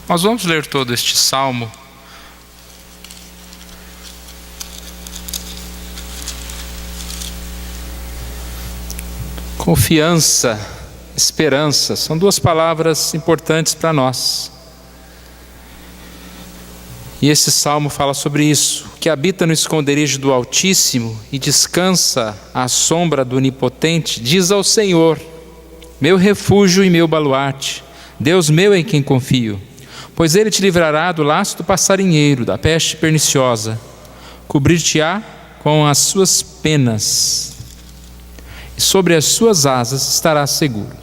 Nós vamos ler todo este salmo. Confiança, esperança, são duas palavras importantes para nós. E esse salmo fala sobre isso, que habita no esconderijo do Altíssimo e descansa à sombra do Onipotente, diz ao Senhor: meu refúgio e meu baluarte, Deus meu em quem confio. Pois ele te livrará do laço do passarinheiro, da peste perniciosa, cobrir-te-á com as suas penas, e sobre as suas asas estarás seguro.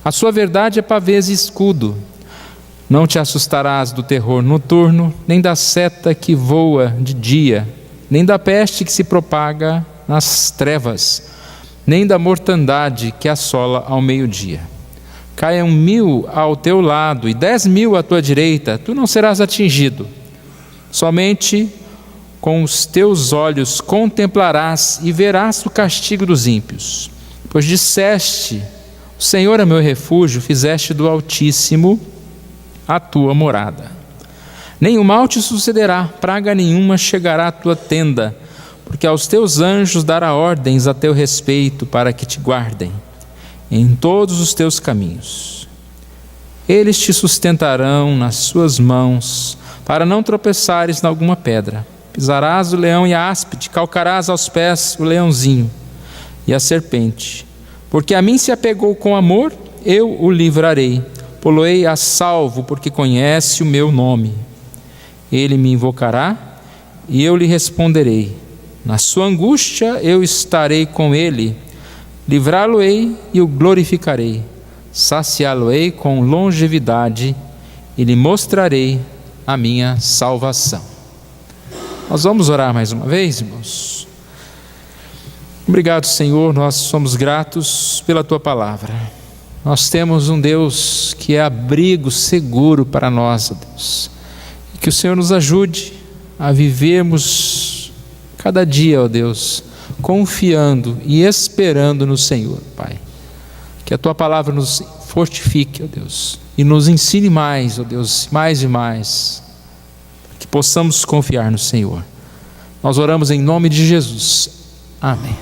A sua verdade é pavês e escudo. Não te assustarás do terror noturno, nem da seta que voa de dia, nem da peste que se propaga nas trevas, nem da mortandade que assola ao meio-dia. Caiam 1000 ao teu lado e 10.000 à tua direita, tu não serás atingido. Somente com os teus olhos contemplarás e verás o castigo dos ímpios. Pois disseste: o Senhor é meu refúgio, fizeste do Altíssimo a tua morada. Nenhum mal te sucederá, praga nenhuma chegará à tua tenda, porque aos teus anjos dará ordens a teu respeito para que te guardem em todos os teus caminhos. Eles te sustentarão nas suas mãos, para não tropeçares em alguma pedra. Pisarás o leão e a áspide, calcarás aos pés o leãozinho e a serpente. Porque a mim se apegou com amor, eu o livrarei. Pô-lo-ei a salvo, porque conhece o meu nome. Ele me invocará e eu lhe responderei. Na sua angústia eu estarei com ele. Livrá-lo-ei e o glorificarei. Saciá-lo-ei com longevidade e lhe mostrarei a minha salvação. Nós vamos orar mais uma vez, irmãos. Obrigado, Senhor, nós somos gratos pela Tua palavra. Nós temos um Deus que é abrigo seguro para nós, ó Deus. E que o Senhor nos ajude a vivermos cada dia, ó Deus, confiando e esperando no Senhor, Pai. Que a Tua palavra nos fortifique, ó Deus, e nos ensine mais, ó Deus, mais e mais, que possamos confiar no Senhor. Nós oramos em nome de Jesus. Amém.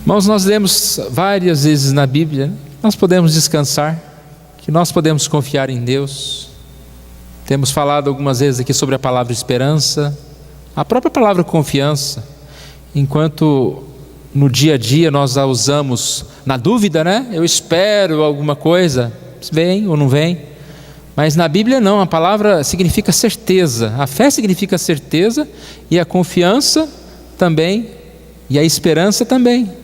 Irmãos, nós lemos várias vezes na Bíblia, nós podemos descansar, que nós podemos confiar em Deus. Temos falado algumas vezes aqui sobre a palavra esperança, a própria palavra confiança, enquanto no dia a dia nós a usamos na dúvida, né? Eu espero alguma coisa, vem ou não vem. Mas na Bíblia não, a palavra significa certeza, a fé significa certeza, e a confiança também, e a esperança também.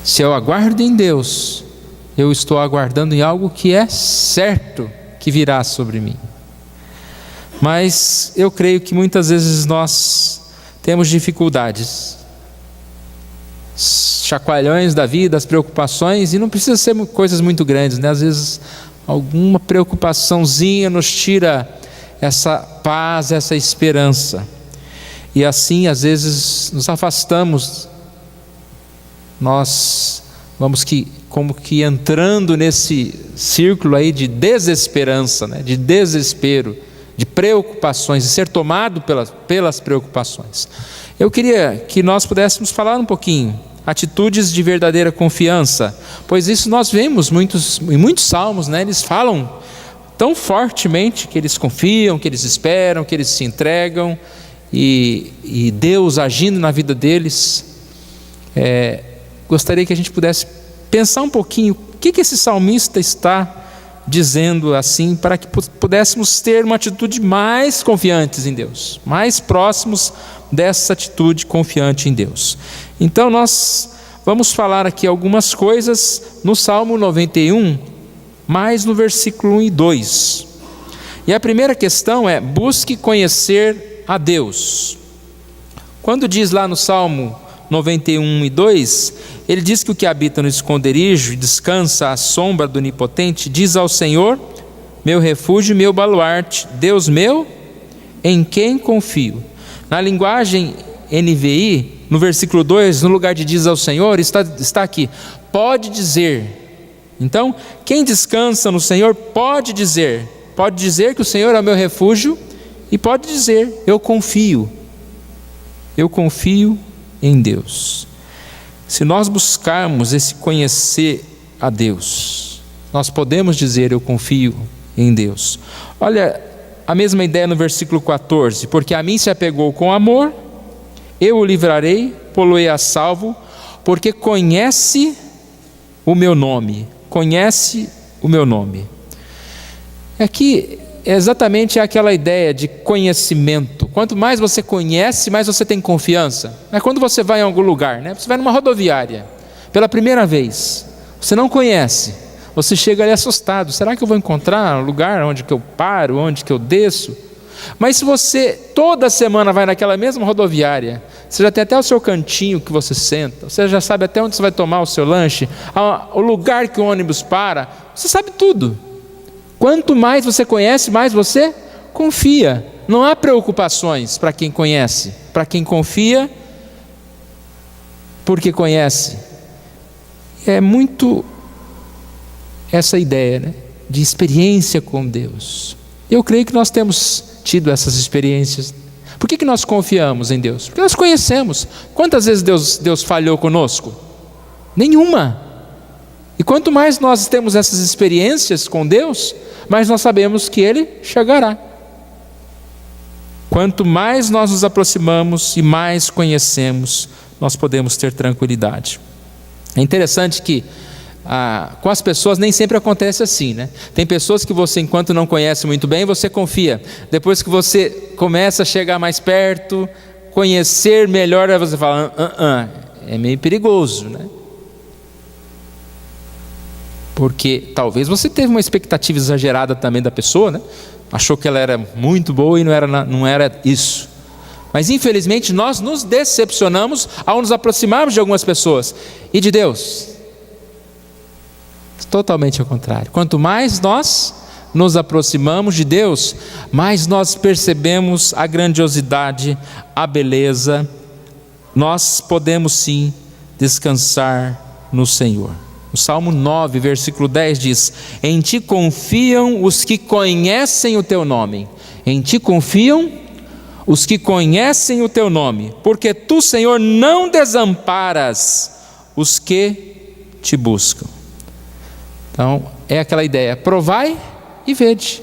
Se eu aguardo em Deus, eu estou aguardando em algo que é certo que virá sobre mim. Mas eu creio que muitas vezes nós temos dificuldades, chacoalhões da vida, as preocupações, e não precisa ser coisas muito grandes, né? Às vezes alguma preocupaçãozinha nos tira essa paz, essa esperança, e assim às vezes nos afastamos. Nós vamos como que entrando nesse círculo aí de desesperança, né? De desespero, de preocupações, de ser tomado pelas preocupações. Eu queria que nós pudéssemos falar um pouquinho, atitudes de verdadeira confiança, pois isso nós vemos em muitos salmos, né? Eles falam tão fortemente que eles confiam, que eles esperam, que eles se entregam, e Deus agindo na vida deles. Gostaria que a gente pudesse pensar um pouquinho o que esse salmista está dizendo assim, para que pudéssemos ter uma atitude mais confiantes em Deus, mais próximos dessa atitude confiante em Deus. Então nós vamos falar aqui algumas coisas no Salmo 91, mais no versículo 1 e 2. E a primeira questão é: busque conhecer a Deus. Quando diz lá no Salmo 91 e 2, ele diz que o que habita no esconderijo e descansa à sombra do Onipotente diz ao Senhor: meu refúgio e meu baluarte, Deus meu em quem confio. Na linguagem NVI, no versículo 2, no lugar de diz ao Senhor, está aqui: pode dizer, Então, quem descansa no Senhor pode dizer que o Senhor é o meu refúgio, e pode dizer: eu confio em Deus. Se nós buscarmos esse conhecer a Deus, nós podemos dizer: eu confio em Deus. Olha a mesma ideia no versículo 14: porque a mim se apegou com amor, eu o livrarei, pô-lo-ei a salvo, porque conhece o meu nome. Aqui é exatamente aquela ideia de conhecimento. Quanto mais você conhece, mais você tem confiança. É quando você vai em algum lugar, né? Você vai numa rodoviária pela primeira vez, você não conhece, você chega ali assustado: será que eu vou encontrar um lugar onde que eu paro, onde que eu desço? Mas se você toda semana vai naquela mesma rodoviária, você já tem até o seu cantinho que você senta, você já sabe até onde você vai tomar o seu lanche, o lugar que o ônibus para, você sabe tudo. Quanto mais você conhece, mais você confia. Não há preocupações para quem conhece, para quem confia porque conhece. É muito essa ideia, né, de experiência com Deus. Eu creio que nós temos tido essas experiências. Por que nós confiamos em Deus? Porque nós conhecemos. Quantas vezes Deus falhou conosco? Nenhuma. E quanto mais nós temos essas experiências com Deus, mais nós sabemos que Ele chegará. Quanto mais nós nos aproximamos e mais conhecemos, nós podemos ter tranquilidade. É interessante que com as pessoas nem sempre acontece assim, né? Tem pessoas que você, enquanto não conhece muito bem, você confia. Depois que você começa a chegar mais perto, conhecer melhor, aí você fala: é meio perigoso, né? Porque talvez você teve uma expectativa exagerada também da pessoa, né? Achou que ela era muito boa e não era isso. Mas infelizmente nós nos decepcionamos ao nos aproximarmos de algumas pessoas. E de Deus? Totalmente ao contrário. Quanto mais nós nos aproximamos de Deus, mais nós percebemos a grandiosidade, a beleza. Nós podemos sim descansar no Senhor. O Salmo 9, versículo 10 diz: em ti confiam os que conhecem o teu nome. Em ti confiam os que conhecem o teu nome, porque tu, Senhor, não desamparas os que te buscam. Então, é aquela ideia: provai e vede.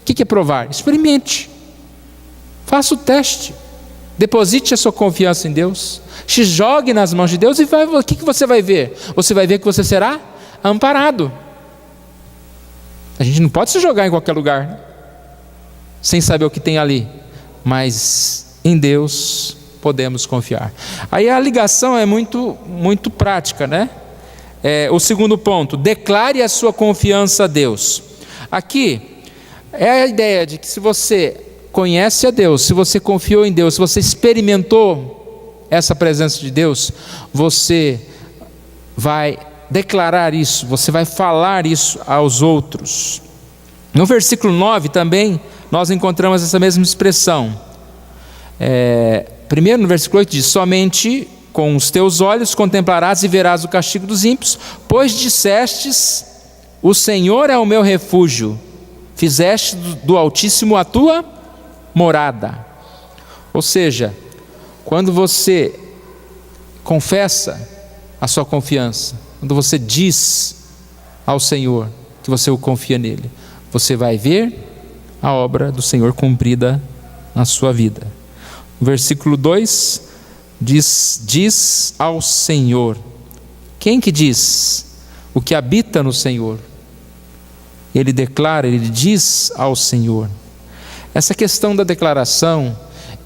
O que é provar? Experimente, faça o teste, deposite a sua confiança em Deus, se jogue nas mãos de Deus e o que você vai ver? Você vai ver que você será amparado. A gente não pode se jogar em qualquer lugar, né, sem saber o que tem ali, mas em Deus podemos confiar. Aí a ligação é muito prática, né? O segundo ponto: declare a sua confiança a Deus. Aqui é a ideia de que se você conhece a Deus, se você confiou em Deus, se você experimentou essa presença de Deus, você vai declarar isso, você vai falar isso aos outros. No versículo 9 também nós encontramos essa mesma expressão. Primeiro no versículo 8 diz: somente com os teus olhos contemplarás e verás o castigo dos ímpios, pois dissestes: o Senhor é o meu refúgio, fizeste do Altíssimo a tua morada. Ou seja, quando você confessa a sua confiança, quando você diz ao Senhor que você o confia nele, você vai ver a obra do Senhor cumprida na sua vida. No versículo 2 diz ao Senhor. Quem que diz? O que habita no Senhor. Ele declara, ele diz ao Senhor. Essa questão da declaração,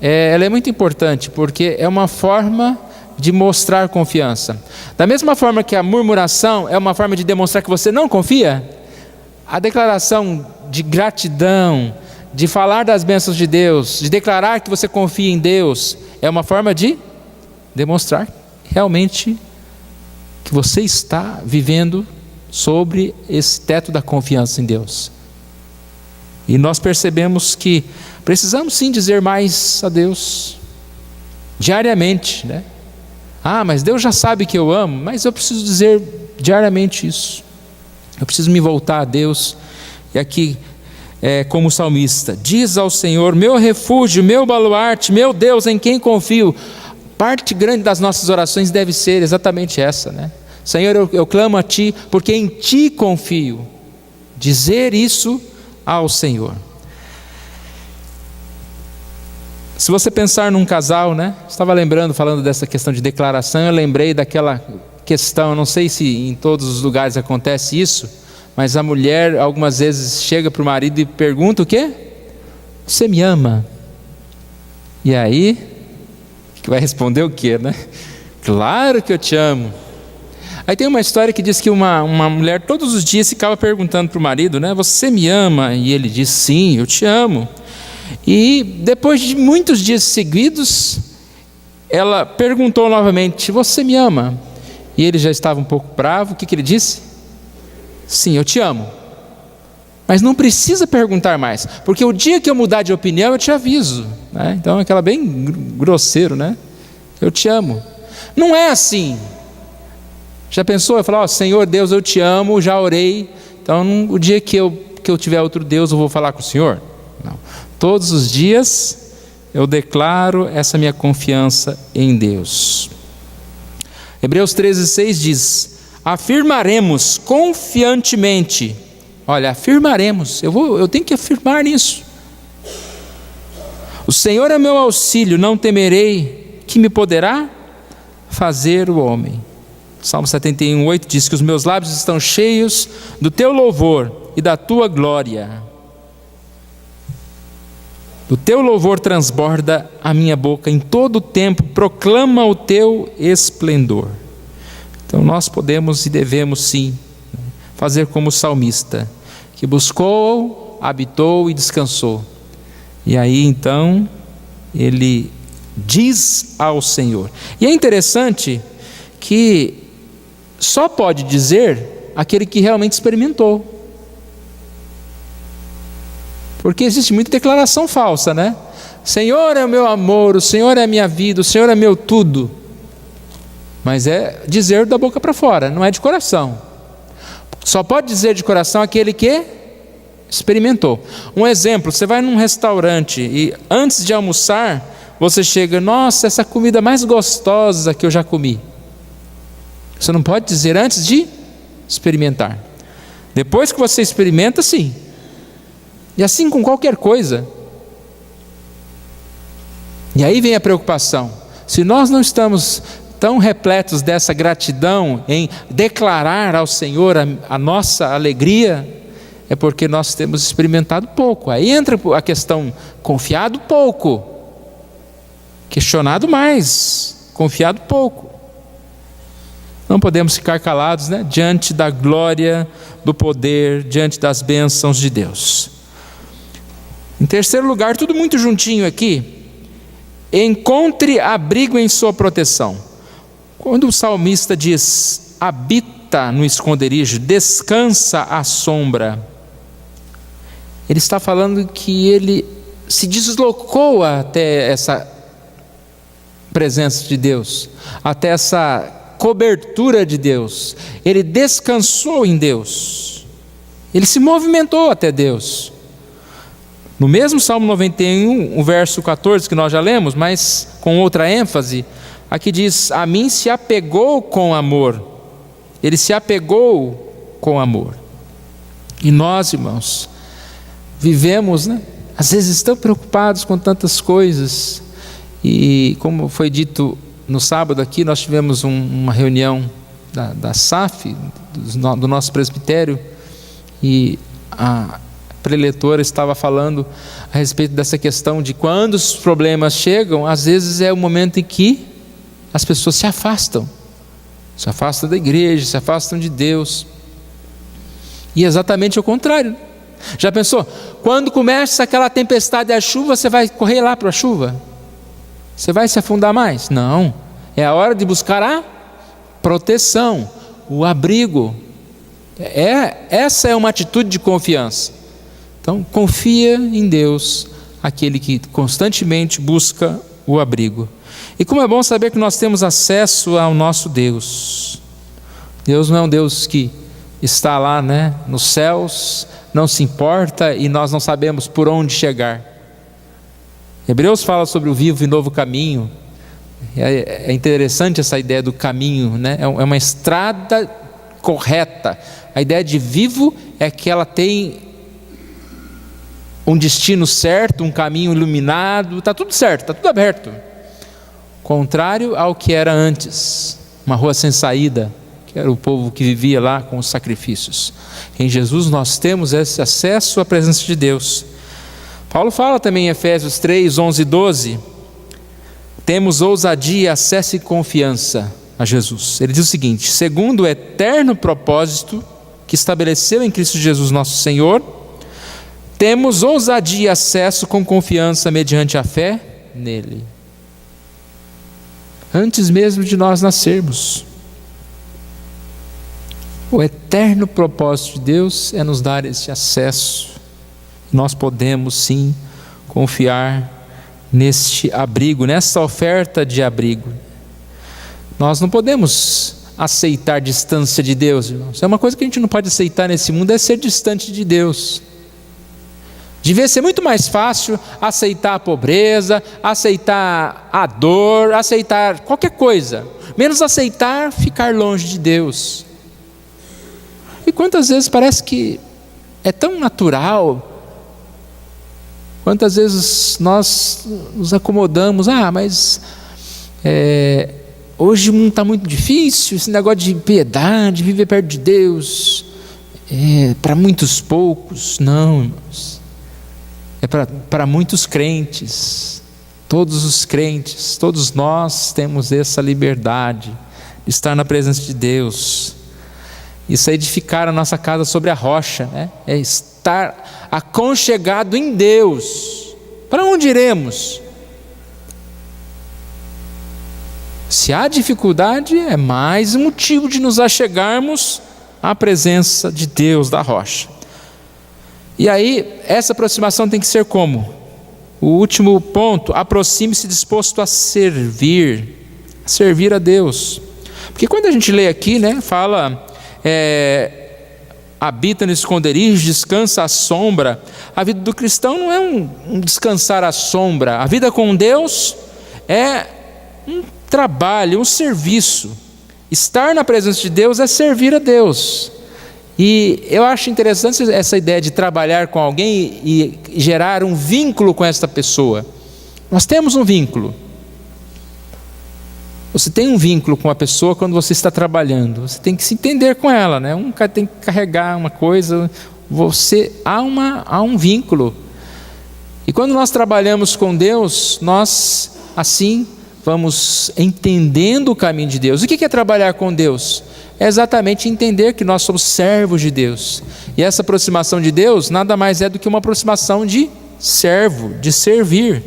ela é muito importante, porque é uma forma de mostrar confiança. Da mesma forma que a murmuração é uma forma de demonstrar que você não confia, a declaração de gratidão, de falar das bênçãos de Deus, de declarar que você confia em Deus, é uma forma de demonstrar realmente que você está vivendo sobre esse teto da confiança em Deus. E nós percebemos que precisamos sim dizer mais a Deus diariamente, né? Mas Deus já sabe que eu amo, mas eu preciso dizer diariamente isso. Eu preciso me voltar a Deus. E aqui, como salmista, diz ao Senhor: meu refúgio, meu baluarte, meu Deus em quem confio. Parte grande das nossas orações deve ser exatamente essa, né? Senhor, eu clamo a Ti, porque em Ti confio. Dizer isso ao Senhor. Se você pensar num casal, né? Estava lembrando, falando dessa questão de declaração, eu lembrei daquela questão, eu não sei se em todos os lugares acontece isso, mas a mulher algumas vezes chega para o marido e pergunta o quê? Você me ama? E aí, que vai responder o quê, né? Claro que eu te amo. Aí tem uma história que diz que uma mulher todos os dias ficava perguntando para o marido, né? Você me ama? E ele diz: sim, eu te amo. E depois de muitos dias seguidos, ela perguntou novamente: você me ama? E ele já estava um pouco bravo. O que ele disse? Sim, eu te amo. Mas não precisa perguntar mais, porque o dia que eu mudar de opinião eu te aviso, né? Então aquela bem grosseiro, né? Eu te amo. Não é assim. Já pensou? Eu falo: Senhor Deus, eu te amo, já orei, então o dia que eu tiver outro Deus eu vou falar com o Senhor? Não. Todos os dias eu declaro essa minha confiança em Deus. Hebreus 13:6 diz: afirmaremos confiantemente. Olha, afirmaremos, eu tenho que afirmar nisso. O Senhor é meu auxílio, não temerei, que me poderá fazer o homem. Salmo 71:8 diz que os meus lábios estão cheios do teu louvor e da tua glória. Do teu louvor transborda a minha boca, em todo o tempo proclama o teu esplendor. Então nós podemos e devemos sim fazer como o salmista, que buscou, habitou e descansou. E aí então ele diz ao Senhor. E é interessante que só pode dizer aquele que realmente experimentou. Porque existe muita declaração falsa, né? Senhor é o meu amor, o Senhor é a minha vida, o Senhor é meu tudo. Mas é dizer da boca para fora, não é de coração. Só pode dizer de coração aquele que experimentou. Um exemplo: você vai num restaurante e antes de almoçar, você chega: nossa, essa comida mais gostosa que eu já comi. Você não pode dizer antes de experimentar. Depois que você experimenta, sim. E assim com qualquer coisa. E aí vem a preocupação. Se nós não estamos tão repletos dessa gratidão em declarar ao Senhor a nossa alegria, é porque nós temos experimentado pouco. Aí entra a questão: confiado pouco, questionado mais, confiado pouco. Não podemos ficar calados, né? Diante da glória, do poder, diante das bênçãos de Deus. Em terceiro lugar, tudo muito juntinho aqui: encontre abrigo em sua proteção. Quando o salmista diz habita no esconderijo, descansa à sombra, ele está falando que ele se deslocou até essa presença de Deus, até essa cobertura de Deus. Ele descansou em Deus, ele se movimentou até Deus. No mesmo Salmo 91, o verso 14 que nós já lemos, mas com outra ênfase, aqui diz: a mim se apegou com amor. Ele se apegou com amor. E nós, irmãos, vivemos, né? Às vezes tão preocupados com tantas coisas. E como foi dito no sábado aqui, nós tivemos uma reunião da SAF, do nosso presbitério, e a preletora estava falando a respeito dessa questão de quando os problemas chegam, às vezes é o momento em que as pessoas se afastam da igreja, se afastam de Deus. E é exatamente o contrário. Já pensou? Quando começa aquela tempestade, a chuva, você vai correr lá para a chuva? Você vai se afundar mais? Não. É a hora de buscar a proteção, o abrigo. Essa é uma atitude de confiança. Então, confia em Deus, aquele que constantemente busca o abrigo. E como é bom saber que nós temos acesso ao nosso Deus. Deus não é um Deus que está lá, né, nos céus, não se importa e nós não sabemos por onde chegar. Hebreus fala sobre o vivo e novo caminho. É interessante essa ideia do caminho, né? É uma estrada correta. A ideia de vivo é que ela tem um destino certo, um caminho iluminado, está tudo certo, está tudo aberto. Contrário ao que era antes, uma rua sem saída, que era o povo que vivia lá com os sacrifícios. Em Jesus nós temos esse acesso à presença de Deus. Paulo fala também em Efésios 3, 11 e 12, temos ousadia, acesso e confiança a Jesus. Ele diz o seguinte: segundo o eterno propósito que estabeleceu em Cristo Jesus nosso Senhor, temos ousadia e acesso com confiança mediante a fé nele. Antes mesmo de nós nascermos, o eterno propósito de Deus é nos dar esse acesso. Nós podemos sim confiar neste abrigo, nessa oferta de abrigo. Nós não podemos aceitar distância de Deus, irmãos. É uma coisa que a gente não pode aceitar nesse mundo, é ser distante de Deus. Devia ser muito mais fácil aceitar a pobreza, aceitar a dor, aceitar qualquer coisa, menos aceitar ficar longe de Deus. E quantas vezes parece que é tão natural, quantas vezes nós nos acomodamos, mas hoje o mundo está muito difícil, esse negócio de piedade, viver perto de Deus, para muitos poucos. Não, irmãos, é para muitos crentes. Todos os crentes, todos nós temos essa liberdade de estar na presença de Deus. Isso é edificar a nossa casa sobre a rocha, né? É estar aconchegado em Deus. Para onde iremos? Se há dificuldade, é mais um motivo de nos achegarmos à presença de Deus da rocha. E aí, essa aproximação tem que ser como? O último ponto: aproxime-se disposto a servir a Deus. Porque quando a gente lê aqui, né, fala, habita no esconderijo, descansa à sombra. A vida do cristão não é um descansar à sombra. A vida com Deus é um trabalho, um serviço. Estar na presença de Deus é servir a Deus. E eu acho interessante essa ideia de trabalhar com alguém e gerar um vínculo com essa pessoa. Nós temos um vínculo. Você tem um vínculo com a pessoa quando você está trabalhando. Você tem que se entender com ela, né? Um tem que carregar uma coisa. Há um vínculo. E quando nós trabalhamos com Deus, nós assim vamos entendendo o caminho de Deus. O que é trabalhar com Deus? É exatamente entender que nós somos servos de Deus. E essa aproximação de Deus nada mais é do que uma aproximação de servo, de servir.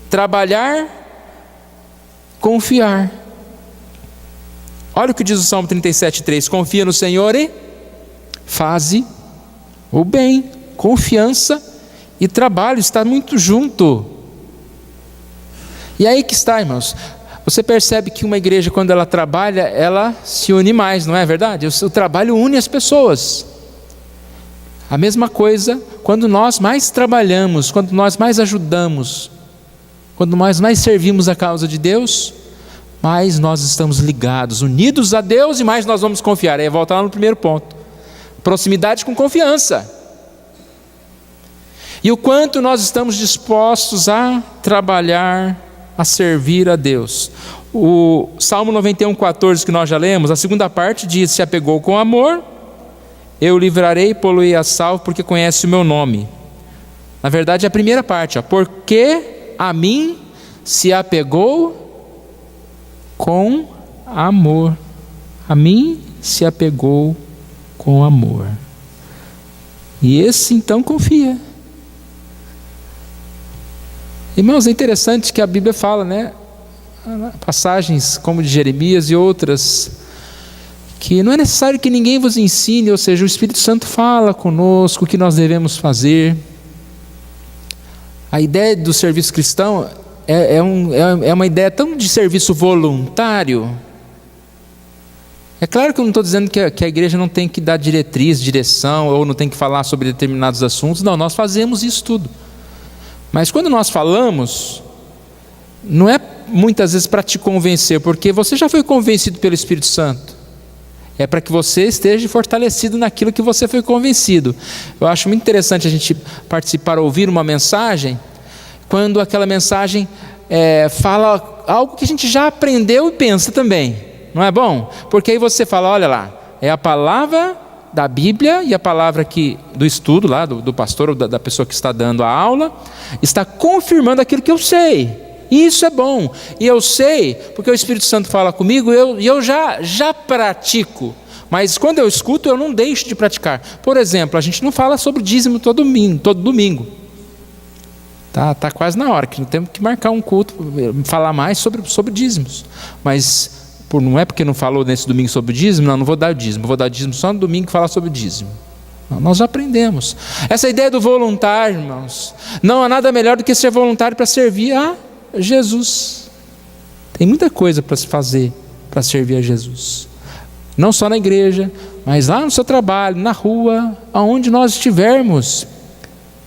Trabalhar, confiar. Olha o que diz o Salmo 37:3: confia no Senhor e faze o bem. Confiança e trabalho está muito junto. E aí que está, irmãos. Você percebe que uma igreja, quando ela trabalha, ela se une mais, não é verdade? O trabalho une as pessoas. A mesma coisa quando nós mais trabalhamos, quando nós mais ajudamos, quando nós mais servimos a causa de Deus, mais nós estamos ligados, unidos a Deus, e mais nós vamos confiar. Aí volta lá no primeiro ponto: proximidade com confiança. E o quanto nós estamos dispostos a trabalhar, a servir a Deus. O Salmo 91:14 que nós já lemos, a segunda parte diz: se apegou com amor, eu o livrarei e pô-lo-ei a salvo, porque conhece o meu nome. Na verdade, a primeira parte, porque a mim se apegou com amor. A mim se apegou com amor. E esse então confia. Irmãos, é interessante que a Bíblia fala, né? Passagens como de Jeremias e outras, que não é necessário que ninguém vos ensine, ou seja, o Espírito Santo fala conosco o que nós devemos fazer. A ideia do serviço cristão é uma ideia tão de serviço voluntário. É claro que eu não estou dizendo que a igreja não tem que dar diretriz, direção, ou não tem que falar sobre determinados assuntos. Não, nós fazemos isso tudo. Mas quando nós falamos, não é muitas vezes para te convencer, porque você já foi convencido pelo Espírito Santo. É para que você esteja fortalecido naquilo que você foi convencido. Eu acho muito interessante a gente participar, ouvir uma mensagem, quando aquela mensagem fala algo que a gente já aprendeu e pensa também. Não é bom? Porque aí você fala, olha lá, é a palavra da Bíblia e a palavra do estudo lá, do pastor ou da pessoa que está dando a aula, está confirmando aquilo que eu sei. E isso é bom. E eu sei, porque o Espírito Santo fala comigo, e eu já pratico. Mas quando eu escuto, eu não deixo de praticar. Por exemplo, a gente não fala sobre dízimo todo domingo. Tá quase na hora, que temos que marcar um culto, falar mais sobre dízimos. Mas não é porque não falou nesse domingo sobre dízimo, não vou dar dízimo. Vou dar dízimo só no domingo e falar sobre dízimo. Não, nós já aprendemos. Essa ideia do voluntário, irmãos, não há nada melhor do que ser voluntário para servir a Jesus. Tem muita coisa para se fazer para servir a Jesus. Não só na igreja, mas lá no seu trabalho, na rua, aonde nós estivermos.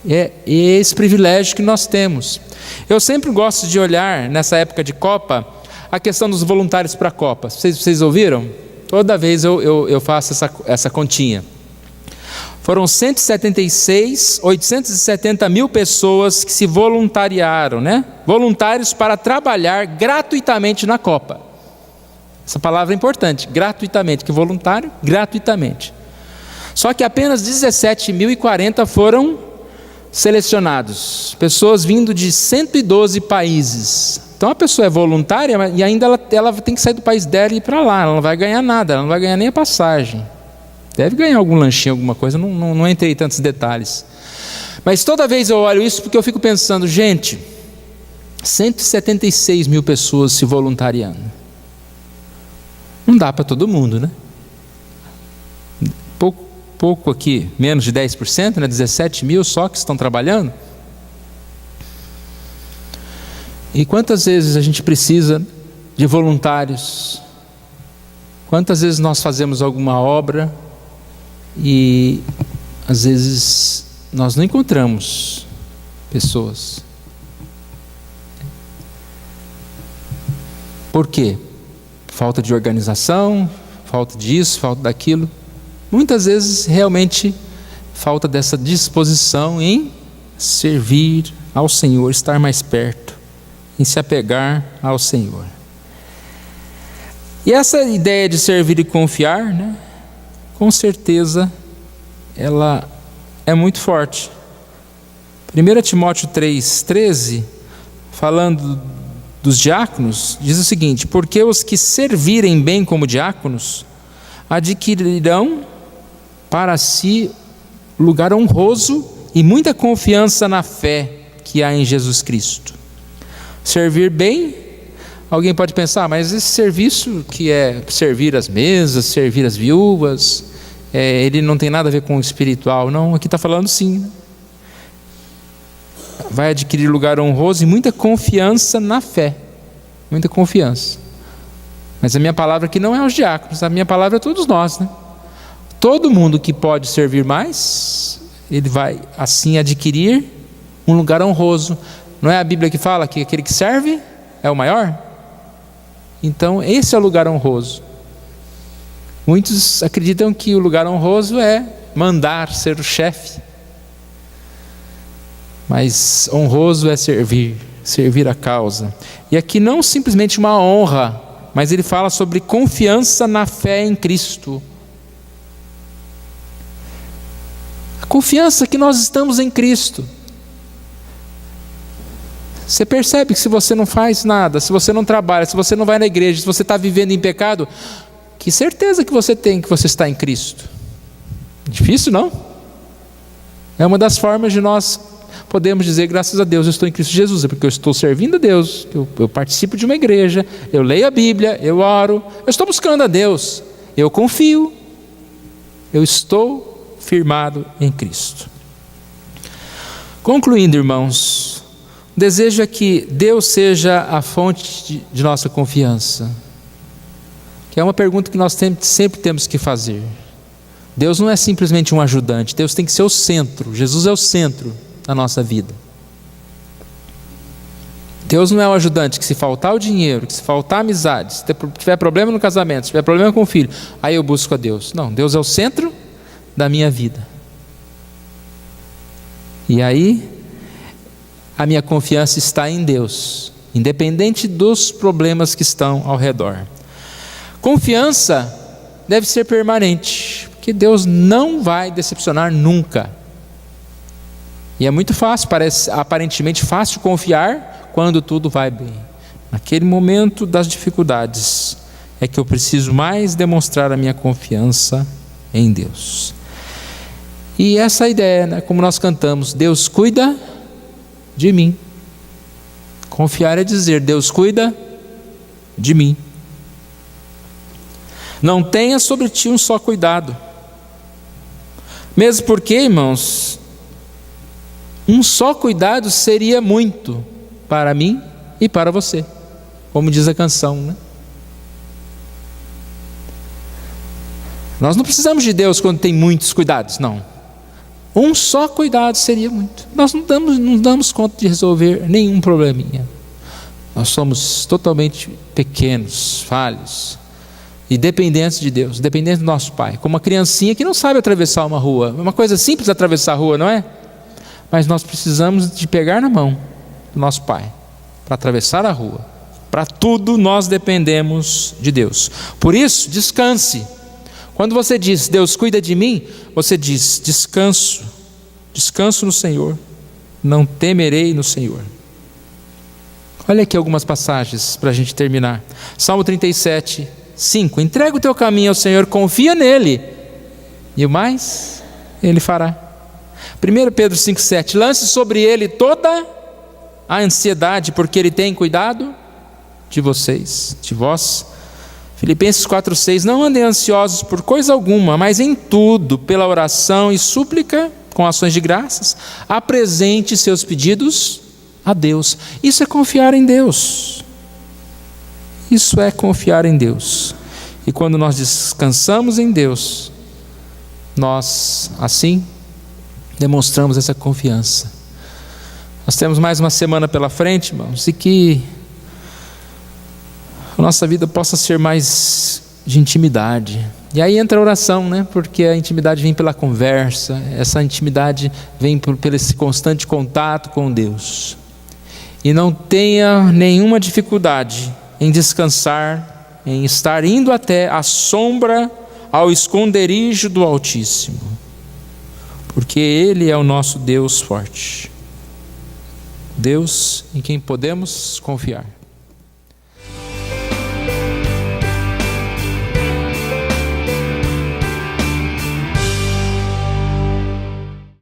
É esse privilégio que nós temos. Eu sempre gosto de olhar, nessa época de Copa, a questão dos voluntários para a Copa. Vocês ouviram? Toda vez eu faço essa continha. Foram 870 mil pessoas que se voluntariaram, né? Voluntários para trabalhar gratuitamente na Copa. Essa palavra é importante, gratuitamente, que voluntário, gratuitamente. Só que apenas 17.040 foram selecionados, pessoas vindo de 112 países. Então a pessoa é voluntária e ainda ela tem que sair do país dela e ir para lá, ela não vai ganhar nada, ela não vai ganhar nem a passagem. Deve ganhar algum lanchinho, alguma coisa, não entrei em tantos detalhes. Mas toda vez eu olho isso porque eu fico pensando, gente, 176 mil pessoas se voluntariando. Não dá para todo mundo, né? Pouco aqui, menos de 10%, né? 17 mil só que estão trabalhando. E quantas vezes a gente precisa de voluntários? Quantas vezes nós fazemos alguma obra e às vezes nós não encontramos pessoas? Por quê? Falta de organização, falta disso, falta daquilo. Muitas vezes realmente falta dessa disposição em servir ao Senhor, estar mais perto, em se apegar ao Senhor. E essa ideia de servir e confiar, né, com certeza ela é muito forte. 1 Timóteo 3,13, falando dos diáconos, diz o seguinte: porque os que servirem bem como diáconos adquirirão para si lugar honroso e muita confiança na fé que há em Jesus Cristo. Servir bem, alguém pode pensar, mas esse serviço que é servir as mesas, servir as viúvas, ele não tem nada a ver com o espiritual. Não, aqui está falando sim. Vai adquirir lugar honroso e muita confiança na fé. Muita confiança. Mas a minha palavra aqui não é os diáconos, a minha palavra é todos nós, né? Todo mundo que pode servir mais, ele vai assim adquirir um lugar honroso. Não é a Bíblia que fala que aquele que serve é o maior? Então esse é o lugar honroso. Muitos acreditam que o lugar honroso é mandar, ser o chefe. Mas honroso é servir a causa. E aqui não simplesmente uma honra, mas ele fala sobre confiança na fé em Cristo. A confiança que nós estamos em Cristo. Você percebe que se você não faz nada, se você não trabalha, se você não vai na igreja, se você está vivendo em pecado, que certeza que você tem que você está em Cristo? Difícil, não? É uma das formas de nós podemos dizer, graças a Deus eu estou em Cristo Jesus, é porque eu estou servindo a Deus, eu participo de uma igreja, eu leio a Bíblia, eu oro, eu estou buscando a Deus, eu confio, eu estou firmado em Cristo. Concluindo, irmãos, o desejo é que Deus seja a fonte de nossa confiança, que é uma pergunta que nós sempre temos que fazer. Deus não é simplesmente um ajudante, Deus tem que ser o centro, Jesus é o centro da nossa vida. Deus não é um ajudante que, se faltar o dinheiro, que se faltar a amizade, se tiver problema no casamento, se tiver problema com o filho, aí eu busco a Deus. Não, Deus é o centro da minha vida. E aí a minha confiança está em Deus, independente dos problemas que estão ao redor. Confiança deve ser permanente, porque Deus não vai decepcionar nunca. E é muito fácil, parece aparentemente fácil confiar quando tudo vai bem. Naquele momento das dificuldades é que eu preciso mais demonstrar a minha confiança em Deus. E essa ideia, né, como nós cantamos, Deus cuida de mim. Confiar é dizer, Deus cuida de mim. Não tenha sobre ti um só cuidado. Mesmo porque, irmãos, um só cuidado seria muito para mim e para você, como diz a canção, né? Nós não precisamos de Deus quando tem muitos cuidados, não. Um só cuidado seria muito. Nós não damos conta de resolver nenhum probleminha. Nós somos totalmente pequenos, falhos e dependentes de Deus, dependentes do nosso Pai, como uma criancinha que não sabe atravessar uma rua. É uma coisa simples atravessar a rua, não é? Mas nós precisamos de pegar na mão do nosso Pai para atravessar a rua. Para tudo nós dependemos de Deus. Por isso, descanse. Quando você diz, Deus cuida de mim, você diz, descanso no Senhor, não temerei no Senhor. Olha aqui algumas passagens para a gente terminar. Salmo 37, 5. Entrega o teu caminho ao Senhor, confia nele, e o mais Ele fará. 1 Pedro 5, 7. Lance sobre Ele toda a ansiedade, porque Ele tem cuidado de vocês, de vós. Filipenses 4, 6. Não andem ansiosos por coisa alguma, mas em tudo, pela oração e súplica, com ações de graças, apresente seus pedidos a Deus. Isso é confiar em Deus. Isso é confiar em Deus. E quando nós descansamos em Deus, nós, assim, demonstramos essa confiança. Nós temos mais uma semana pela frente, irmãos, e que a nossa vida possa ser mais de intimidade. E aí entra a oração, né? Porque a intimidade vem pela conversa, essa intimidade vem pelo esse constante contato com Deus. E não tenha nenhuma dificuldade em descansar, em estar indo até a sombra, ao esconderijo do Altíssimo, porque Ele é o nosso Deus forte, Deus em quem podemos confiar.